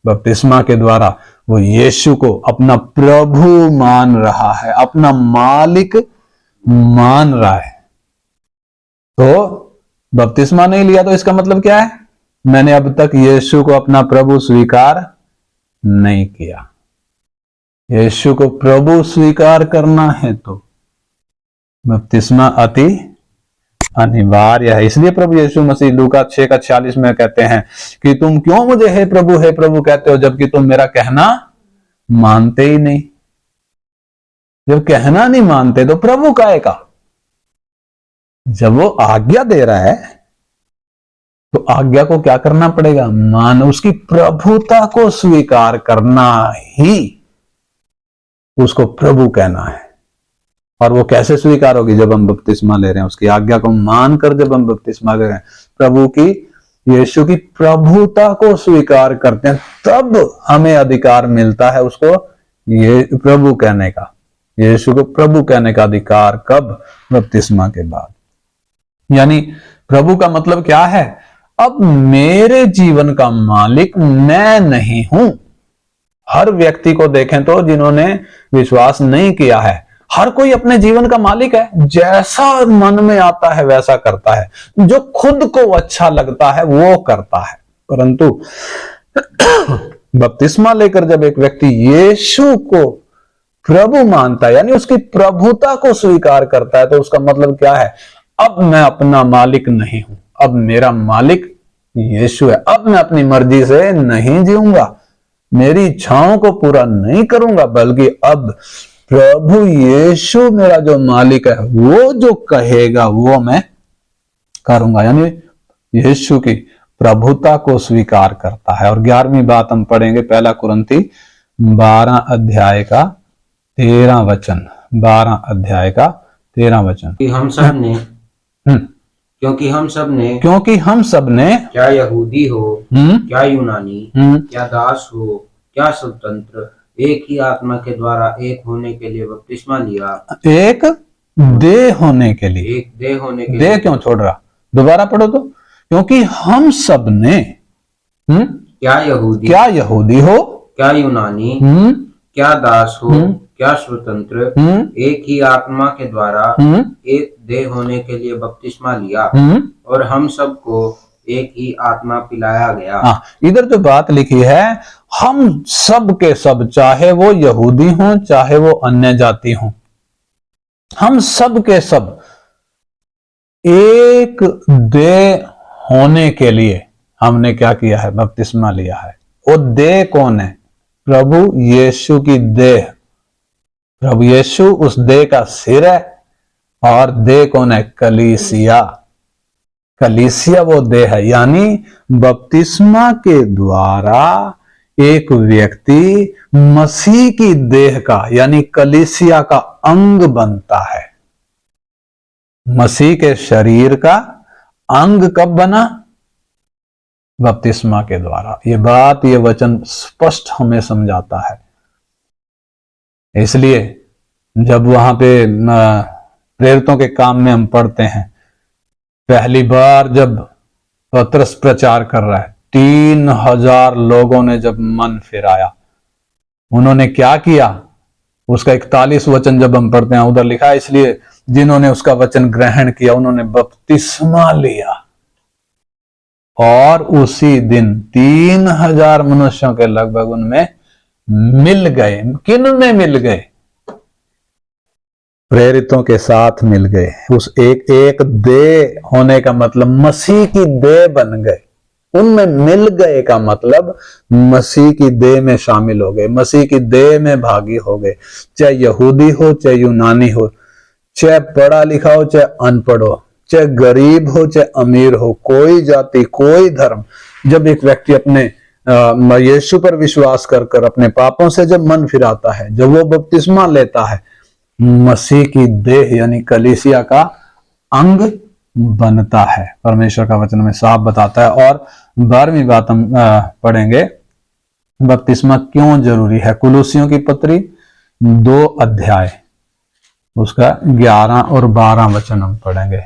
बपतिस्मा के द्वारा वो यीशु को अपना प्रभु मान रहा है, अपना मालिक मान रहा है। तो बपतिस्मा नहीं लिया तो इसका मतलब क्या है? मैंने अब तक यीशु को अपना प्रभु स्वीकार नहीं किया। यीशु को प्रभु स्वीकार करना है तो बपतिस्मा अति अनिवार्य है। इसलिए प्रभु यीशु मसीह लूका 6:46 में कहते हैं कि तुम क्यों मुझे हे प्रभु कहते हो, जबकि तुम मेरा कहना मानते ही नहीं। जब कहना नहीं मानते तो प्रभु काहे का? जब वो आज्ञा दे रहा है तो आज्ञा को क्या करना पड़ेगा? मान, उसकी प्रभुता को स्वीकार करना ही उसको प्रभु कहना है। और वो कैसे स्वीकार होगी? जब हम बपतिस्मा ले रहे हैं, उसकी आज्ञा को मानकर जब हम बपतिस्मा ले रहे हैं, प्रभु की, यीशु की प्रभुता को स्वीकार करते हैं, तब हमें अधिकार मिलता है उसको ये प्रभु कहने का। यीशु को प्रभु कहने का अधिकार कब? बपतिस्मा के बाद। यानी प्रभु का मतलब क्या है? अब मेरे जीवन का मालिक मैं नहीं हूं। हर व्यक्ति को देखें तो जिन्होंने विश्वास नहीं किया है, हर कोई अपने जीवन का मालिक है। जैसा मन में आता है वैसा करता है, जो खुद को अच्छा लगता है वो करता है। परंतु बपतिस्मा लेकर जब एक व्यक्ति यीशु को प्रभु मानता है, यानी उसकी प्रभुता को स्वीकार करता है, तो उसका मतलब क्या है? अब मैं अपना मालिक नहीं हूं, अब मेरा मालिक यीशु है। अब मैं अपनी मर्जी से नहीं जीऊंगा, मेरी इच्छाओं को पूरा नहीं करूंगा, बल्कि अब प्रभु यीशु मेरा जो मालिक है, वो जो कहेगा वो मैं करूंगा। यानी यीशु की प्रभुता को स्वीकार करता है। और 11वीं बात हम पढ़ेंगे 1 कुरिन्थी 12 अध्याय का 13 वचन। 12 अध्याय का 13 वचन। क्योंकि हम सब ने क्या यहूदी हो, क्या यूनानी, क्या दास हो, क्या स्वतंत्र, एक ही आत्मा के द्वारा एक होने के लिए बपतिस्मा लिया। एक देह होने के लिए। एक देह होने के देह क्यों छोड़ रहा? दोबारा पढ़ो तो। क्योंकि हम सब ने क्या यहूदी हो, क्या यूनानी, क्या दास हो, क्या स्वतंत्र, एक ही आत्मा के द्वारा एक देह होने के लिए बपतिस्मा लिया, और हम सबको एक ही आत्मा पिलाया गया। इधर जो बात लिखी है, हम सब के सब, चाहे वो यहूदी हों चाहे वो अन्य जाति हों, हम सब के सब एक देह होने के लिए हमने क्या किया है? बपतिस्मा लिया है। वो देह कौन है? प्रभु यीशु की देह। प्रभु यीशु उस देह का सिर है। और देह कौन है? कलीसिया। कलीसिया वो देह है। यानी बपतिस्मा के द्वारा एक व्यक्ति मसीह की देह का, यानी कलीसिया का अंग बनता है। मसीह के शरीर का अंग कब बना? बपतिस्मा के द्वारा। ये बात, ये वचन स्पष्ट हमें समझाता है। इसलिए जब वहां पे प्रेरितों के काम में हम पढ़ते हैं, पहली बार जब पतरस प्रचार कर रहा है, 3000 लोगों ने जब मन फिराया, उन्होंने क्या किया? उसका 41 वचन जब हम पढ़ते हैं, उधर लिखा है, इसलिए जिन्होंने उसका वचन ग्रहण किया उन्होंने बपतिस्मा लिया। और उसी दिन 3000 मनुष्यों के लगभग उनमें मिल गए। किन में मिल गए? प्रेरितों के साथ मिल गए। उस एक देह होने का मतलब मसीह की देह बन गए। उनमें मिल गए का मतलब मसीह की देह में शामिल हो गए, मसीह की देह में भागी हो गए। चाहे यहूदी हो, चाहे यूनानी हो, चाहे पढ़ा लिखा हो, चाहे अनपढ़ हो, चाहे गरीब हो, चाहे अमीर हो, कोई जाति, कोई धर्म, जब एक व्यक्ति अपने यीशु पर विश्वास कर अपने पापों से जब मन फिराता है, जब वो बपतिस्मा लेता है, मसीह की देह यानी कलीसिया का अंग बनता है। परमेश्वर का वचन में साफ बताता है। और 12वीं बात हम पढ़ेंगे, बपतिस्मा क्यों जरूरी है। कुलुसियों की पत्री 2 अध्याय उसका 11 और 12 वचन हम पढ़ेंगे।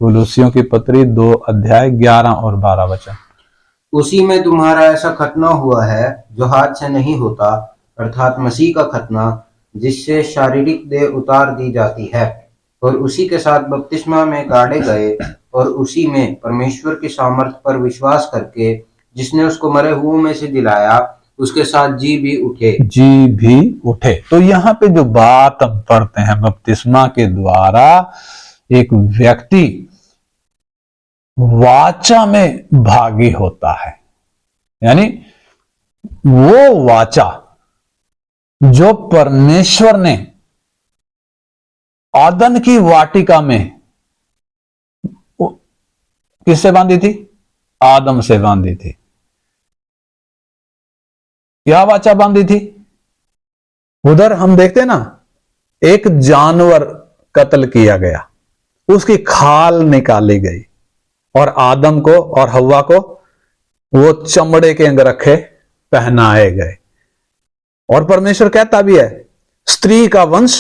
कुलुसियों की पत्री 2 अध्याय 11 और 12 वचन। उसी में तुम्हारा ऐसा खतना हुआ है जो हाथ से नहीं होता, अर्थात मसीह का खतना, जिससे शारीरिक देह उतार दी जाती है, और उसी के साथ बपतिस्मा में गाड़े गए, और उसी में परमेश्वर की सामर्थ पर विश्वास करके जिसने उसको मरे हुओं में से जिलाया, उसके साथ जी भी उठे। तो यहाँ पे जो बात हम पढ़ते हैं, बपतिस्मा के द्वारा एक व्यक्ति वाचा में भागी होता है, यानी वो वाचा जो परमेश्वर ने आदन की वाटिका में किससे बांधी थी? आदम से बांधी थी। क्या वाचा बांधी थी? उधर हम देखते ना, एक जानवर कत्ल किया गया, उसकी खाल निकाली गई और आदम को और हव्वा को वो चमड़े के अंगरखे पहनाए गए। और परमेश्वर कहता भी है, स्त्री का वंश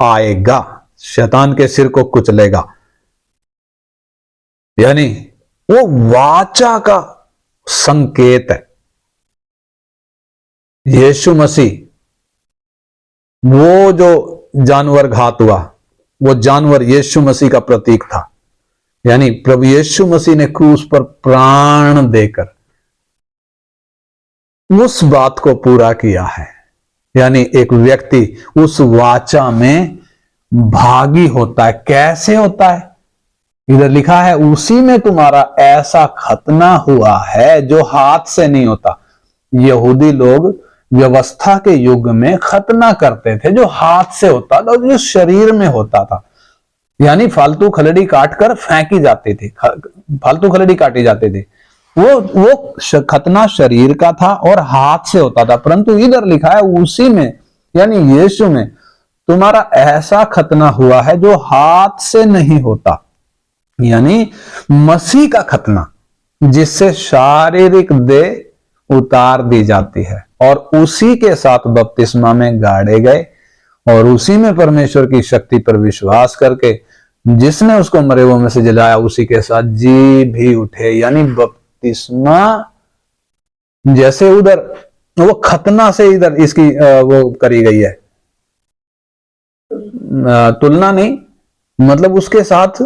आएगा, शैतान के सिर को कुचलेगा। यानी वो वाचा का संकेत है। यीशु मसीह, वो जो जानवर घात हुआ, वो जानवर यीशु मसीह का प्रतीक था। यानी प्रभु यीशु मसीह ने क्रूस पर प्राण देकर उस बात को पूरा किया है। यानी एक व्यक्ति उस वाचा में भागी होता है। कैसे होता है? इधर लिखा है, उसी में तुम्हारा ऐसा खतना हुआ है जो हाथ से नहीं होता। यहूदी लोग व्यवस्था के युग में खतना करते थे जो हाथ से होता था, जो शरीर में होता था। यानी फालतू खलड़ी काटकर फेंकी जाती थी, फालतू खलड़ी काटी जाती थी। वो खतना शरीर का था और हाथ से होता था। परंतु इधर लिखा है, उसी में यानी यीशु में तुम्हारा ऐसा खतना हुआ है जो हाथ से नहीं होता। यानी मसीह का खतना, जिससे शारीरिक देह उतार दी जाती है, और उसी के साथ बपतिस्मा में गाड़े गए, और उसी में परमेश्वर की शक्ति पर विश्वास करके जिसने उसको मरे हुओं में से जलाया, उसी के साथ जी भी उठे। यानी बपतिस्मा जैसे उधर वो खतना से इधर इसकी वो करी गई है तुलना, नहीं मतलब उसके साथ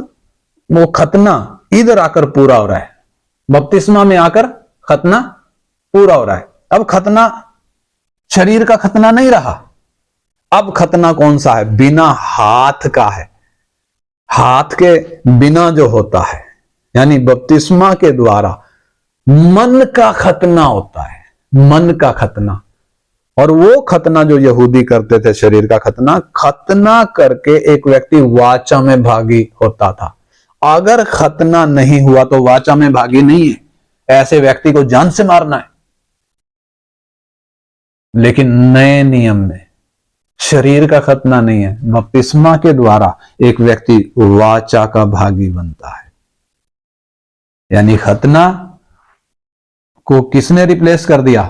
वो खतना इधर आकर पूरा हो रहा है, बपतिस्मा में आकर खतना पूरा हो रहा है। अब खतना शरीर का खतना नहीं रहा। अब खतना कौन सा है? बिना हाथ का है, हाथ के बिना जो होता है। यानी बपतिस्मा के द्वारा मन का खतना होता है, मन का खतना। और वो खतना जो यहूदी करते थे, शरीर का खतना, खतना करके एक व्यक्ति वाचा में भागी होता था। अगर खतना नहीं हुआ तो वाचा में भागी नहीं है, ऐसे व्यक्ति को जान से मारना है। लेकिन नए नियम में शरीर का खतना नहीं है, बपतिस्मा के द्वारा एक व्यक्ति वाचा का भागी बनता है। यानी खतना को किसने रिप्लेस कर दिया?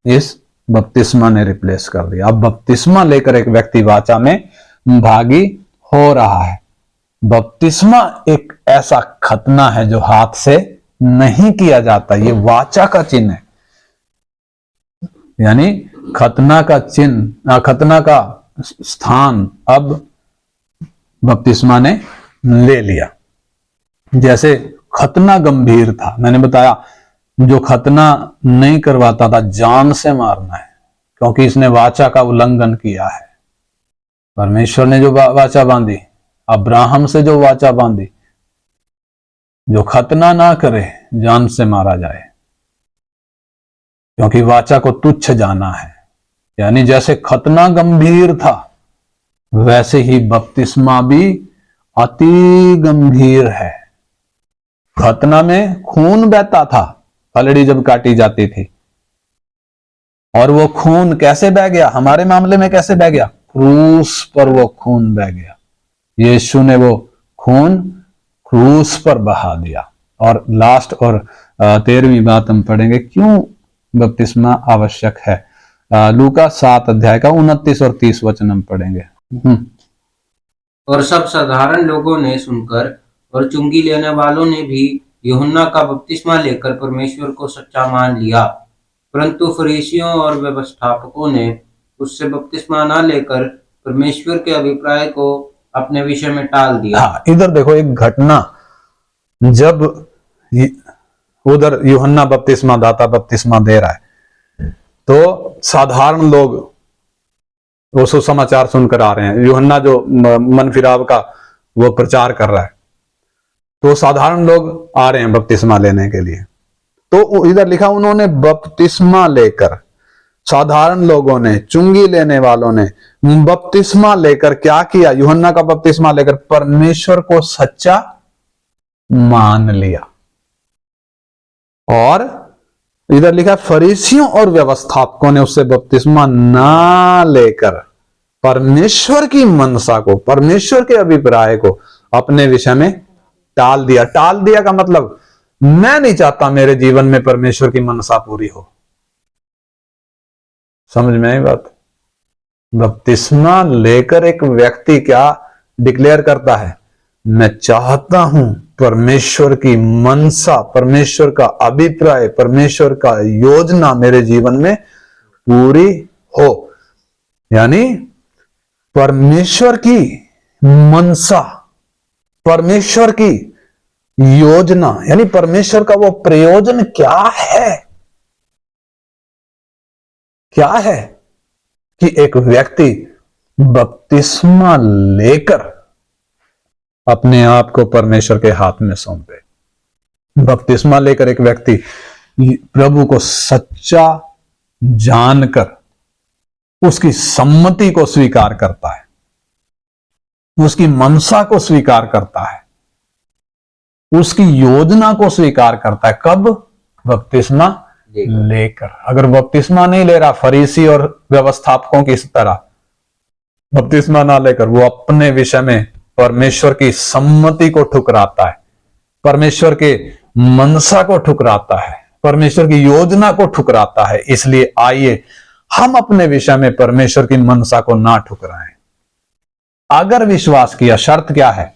इस बपतिस्मा ने रिप्लेस कर दिया। अब बपतिस्मा लेकर एक व्यक्ति वाचा में भागी हो रहा है। बपतिस्मा एक ऐसा खतना है जो हाथ से नहीं किया जाता, ये वाचा का चिन्ह है। यानी खतना का चिन्ह, खतना का स्थान अब बपतिस्मा ने ले लिया। जैसे खतना गंभीर था, मैंने बताया, जो खतना नहीं करवाता था जान से मारना है, क्योंकि इसने वाचा का उल्लंघन किया है। परमेश्वर ने जो वाचा बांधी, अब्राहम से जो वाचा बांधी, जो खतना ना करे जान से मारा जाए, क्योंकि वाचा को तुच्छ जाना है। यानी जैसे खतना गंभीर था, वैसे ही बपतिस्मा भी अति गंभीर है। खतना में खून बहता था, फलड़ी जब काटी जाती थी, और वो खून कैसे बह गया? हमारे मामले में कैसे बह गया? क्रूस पर वो खून बह गया। यीशु ने वो खून क्रूस पर बहा दिया। और लास्ट और 13वीं बात हम पढ़ेंगे, क्यों बपतिस्मा आवश्यक है। लूका 7 अध्याय का 29 और 30 वचन हम पढ़ेंगे। और सब साधारण लोगों ने सुनकर और चुंगी लेने वालों ने भी यूहन्ना का बपतिस्मा लेकर परमेश्वर को सच्चा मान लिया, परंतु फरीसियों और व्यवस्थापकों ने उससे बपतिस्मा न लेकर परमेश्वर के अभिप्राय को अपने विषय में टाल दिया। हाँ, इधर देखो एक घटना, जब उधर यूहन्ना बपतिस्मा दाता बपतिस्मा दे रहा है तो साधारण लोग वो सुसमाचार सुनकर आ रहे हैं। यूहन्ना जो मन फिराव का वो प्रचार कर रहा है, तो साधारण लोग आ रहे हैं बपतिस्मा लेने के लिए। तो इधर लिखा उन्होंने बपतिस्मा लेकर, साधारण लोगों ने, चुंगी लेने वालों ने बपतिस्मा लेकर क्या किया? यूहन्ना का बपतिस्मा लेकर परमेश्वर को सच्चा मान लिया। और इधर लिखा फरीसियों और व्यवस्थापकों ने उससे बपतिस्मा ना लेकर परमेश्वर की मनसा को, परमेश्वर के अभिप्राय को अपने विषय में टाल दिया। टाल दिया का मतलब, मैं नहीं चाहता मेरे जीवन में परमेश्वर की मनसा पूरी हो। समझ में आई बात? बपतिस्मा लेकर एक व्यक्ति क्या डिक्लेयर करता है? मैं चाहता हूं परमेश्वर की मनसा, परमेश्वर का अभिप्राय, परमेश्वर का योजना मेरे जीवन में पूरी हो। यानी परमेश्वर की मनसा, परमेश्वर की योजना, यानी परमेश्वर का वो प्रयोजन क्या है? क्या है कि एक व्यक्ति बपतिस्मा लेकर अपने आप को परमेश्वर के हाथ में सौंपे। बपतिस्मा लेकर एक व्यक्ति प्रभु को सच्चा जानकर उसकी सम्मति को स्वीकार करता है, उसकी मनसा को स्वीकार करता है, उसकी योजना को स्वीकार करता है। कब? बपतिस्मा लेकर। अगर बपतिस्मा नहीं ले रहा, फरीसी और व्यवस्थापकों की तरह बपतिस्मा ना लेकर वो अपने विषय में परमेश्वर की सम्मति को ठुकराता है, परमेश्वर के मनसा को ठुकराता है, परमेश्वर की योजना को ठुकराता है। इसलिए आइए हम अपने विषय में परमेश्वर की मनसा को ना ठुकराएं। अगर विश्वास किया, शर्त क्या है?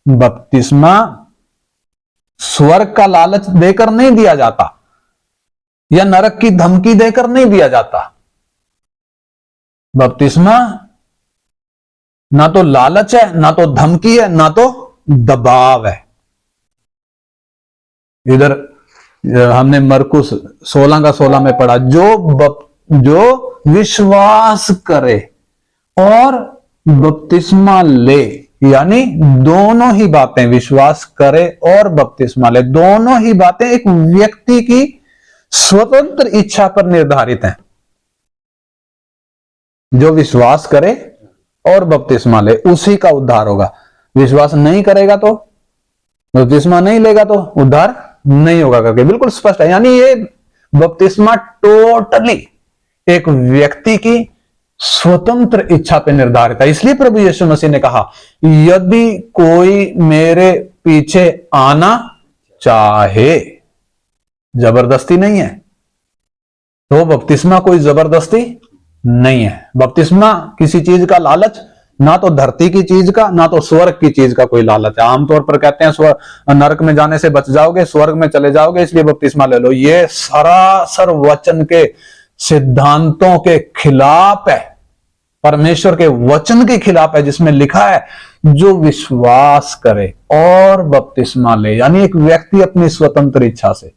बपतिस्मा स्वर्ग का लालच देकर नहीं दिया जाता या नरक की धमकी देकर नहीं दिया जाता। बपतिस्मा ना तो लालच है, ना तो धमकी है, ना तो दबाव है। इधर हमने मरकुस 16 का 16 में पढ़ा, जो विश्वास करे और बपतिस्मा ले, यानी दोनों ही बातें, विश्वास करे और बपतिस्मा ले, दोनों ही बातें एक व्यक्ति की स्वतंत्र इच्छा पर निर्धारित हैं। जो विश्वास करे और बपतिस्मा ले उसी का उद्धार होगा। विश्वास नहीं करेगा तो, बपतिस्मा नहीं लेगा तो उद्धार नहीं होगा करके बिल्कुल स्पष्ट है। यानी ये बपतिस्मा टोटली एक व्यक्ति की स्वतंत्र इच्छा पर निर्धारित है। इसलिए प्रभु यीशु मसीह ने कहा, यदि कोई मेरे पीछे आना चाहे, जबरदस्ती नहीं है। तो बपतिस्मा कोई जबरदस्ती नहीं है। बपतिस्मा किसी चीज का लालच, ना तो धरती की चीज का, ना तो स्वर्ग की चीज का कोई लालच है। आमतौर पर कहते हैं नरक में जाने से बच जाओगे, स्वर्ग में चले जाओगे, इसलिए बपतिस्मा ले लो। ये सरासर वचन के सिद्धांतों के खिलाफ है, परमेश्वर के वचन के खिलाफ है, जिसमें लिखा है जो विश्वास करे और बपतिस्मा ले, यानी एक व्यक्ति अपनी स्वतंत्र इच्छा से।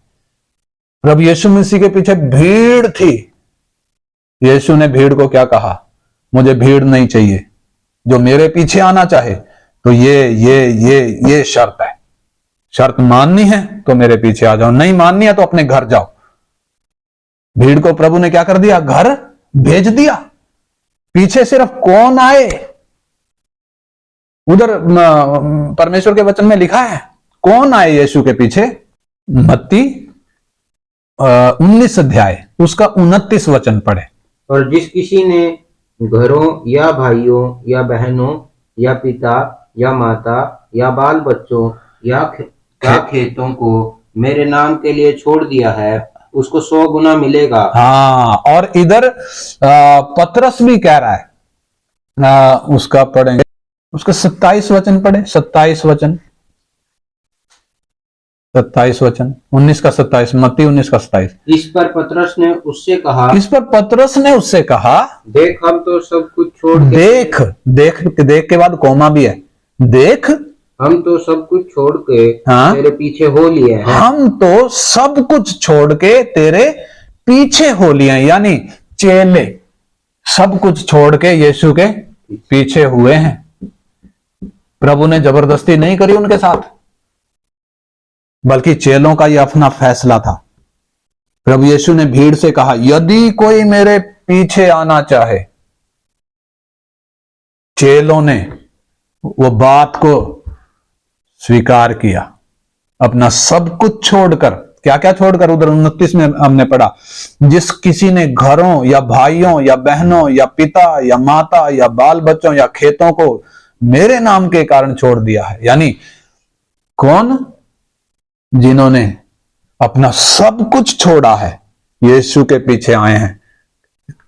प्रभु यीशु मसीह के पीछे भीड़ थी। यीशु ने भीड़ को क्या कहा? मुझे भीड़ नहीं चाहिए, जो मेरे पीछे आना चाहे तो ये शर्त है। शर्त माननी है तो मेरे पीछे आ जाओ, नहीं माननी है तो अपने घर जाओ। भीड़ को प्रभु ने क्या कर दिया? घर भेज दिया। पीछे सिर्फ कौन आए? उधर परमेश्वर के वचन में लिखा है कौन आए यीशु के पीछे। मत्ती 19 अध्याय उसका 29 वचन पढ़े। और जिस किसी ने घरों या भाइयों या बहनों या पिता या माता या बाल बच्चों या खेतों को मेरे नाम के लिए छोड़ दिया है उसको 100 गुना मिलेगा। हाँ, और इधर पतरस भी कह रहा है, उसका पढ़ेंगे, उसका 27 वचन पढ़े, 27 वचन, 27 वचन, 19 का 27, मत्ती 19 का 27। इस पर पतरस ने उससे कहा, इस पर पतरस ने उससे कहा, देख हम तो सब कुछ छोड़ के, देख के बाद कोमा भी है, देख हम तो सब कुछ छोड़ के हाँ, तेरे पीछे हो लिए हैं। हम तो सब कुछ छोड़ के तेरे पीछे हो लिए हैं, यानी चेले सब कुछ छोड़ के यीशु के पीछे हुए हैं। प्रभु ने जबरदस्ती नहीं करी उनके साथ, बल्कि चेलों का यह अपना फैसला था। प्रभु यीशु ने भीड़ से कहा, यदि कोई मेरे पीछे आना चाहे। चेलों ने वो बात को स्वीकार किया, अपना सब कुछ छोड़कर, क्या क्या छोड़कर, उधर 29 में हमने पढ़ा, जिस किसी ने घरों या भाइयों या बहनों या पिता या माता या बाल बच्चों या खेतों को मेरे नाम के कारण छोड़ दिया है। यानी कौन? जिन्होंने अपना सब कुछ छोड़ा है, यीशु के पीछे आए हैं,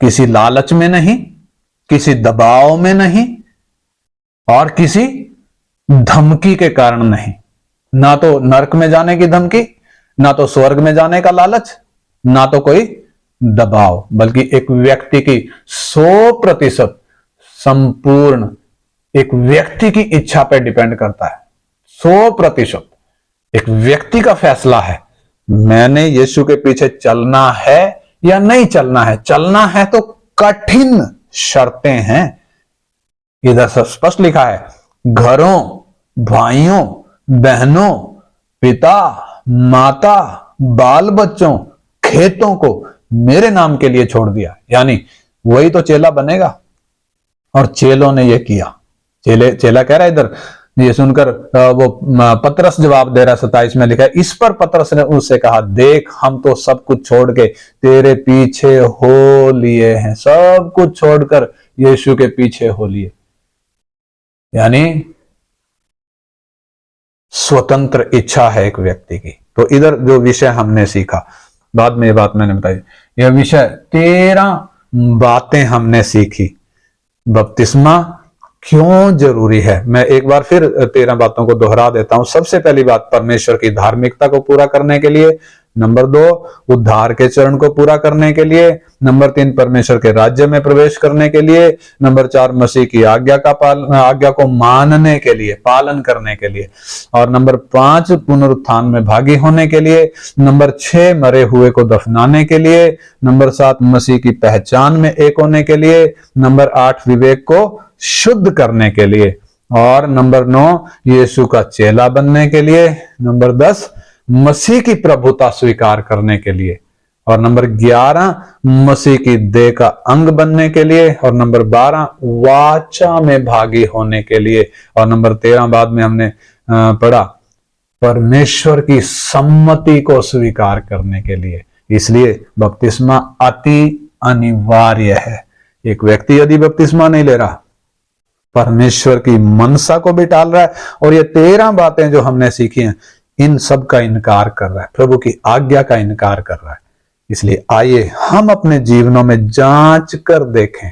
किसी लालच में नहीं, किसी दबाव में नहीं, और किसी धमकी के कारण नहीं। ना तो नरक में जाने की धमकी, ना तो स्वर्ग में जाने का लालच, ना तो कोई दबाव, बल्कि एक व्यक्ति की 100% संपूर्ण एक व्यक्ति की इच्छा पर डिपेंड करता है। 100% एक व्यक्ति का फैसला है, मैंने यीशु के पीछे चलना है या नहीं चलना है। चलना है तो कठिन शर्तें हैं, इधर स्पष्ट लिखा है, घरों, भाइयों, बहनों, पिता, माता, बाल बच्चों, खेतों को मेरे नाम के लिए छोड़ दिया। यानी वही तो चेला बनेगा, और चेलों ने ये किया। चेला कह रहा है इधर, ये सुनकर वो पतरस जवाब दे रहा है, 27 में लिखा है, इस पर पतरस ने उससे कहा, देख हम तो सब कुछ छोड़ के तेरे पीछे हो लिए हैं। सब कुछ छोड़कर यीशु के पीछे हो लिए, यानी स्वतंत्र इच्छा है एक व्यक्ति की। तो इधर जो विषय हमने सीखा, बाद में ये बात मैंने बताई, यह विषय 13 बातें हमने सीखी। बपतिस्मा क्यों जरूरी है, मैं एक बार फिर 13 बातों को दोहरा देता हूं। सबसे पहली बात, परमेश्वर की धार्मिकता को पूरा करने के लिए। नंबर 2, उद्धार के चरण को पूरा करने के लिए। नंबर 3, परमेश्वर के राज्य में प्रवेश करने के लिए। नंबर 4, मसीह की आज्ञा को मानने के लिए, पालन करने के लिए। और नंबर 5, पुनरुत्थान में भागी होने के लिए। नंबर 6, मरे हुए को दफनाने के लिए। नंबर 7, मसीह की पहचान में एक होने के लिए। नंबर 8, विवेक को शुद्ध करने के लिए। और नंबर 9, यीशु का चेला बनने के लिए। नंबर 10, मसीह की प्रभुता स्वीकार करने के लिए। और नंबर 11, मसीह की देह का अंग बनने के लिए। और नंबर 12, वाचा में भागी होने के लिए। और नंबर 13 बाद में हमने पढ़ा, परमेश्वर की सम्मति को स्वीकार करने के लिए। इसलिए बपतिस्मा अति अनिवार्य है। एक व्यक्ति यदि बपतिस्मा नहीं ले रहा, परमेश्वर की मनसा को भी टाल रहा है, और ये 13 बातें जो हमने सीखी हैं, इन सब का इनकार कर रहा है, प्रभु की आज्ञा का इनकार कर रहा है। इसलिए आइए हम अपने जीवनों में जांच कर देखें,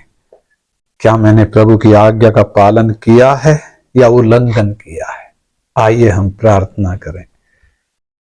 क्या मैंने प्रभु की आज्ञा का पालन किया है या उल्लंघन किया है। आइए हम प्रार्थना करें।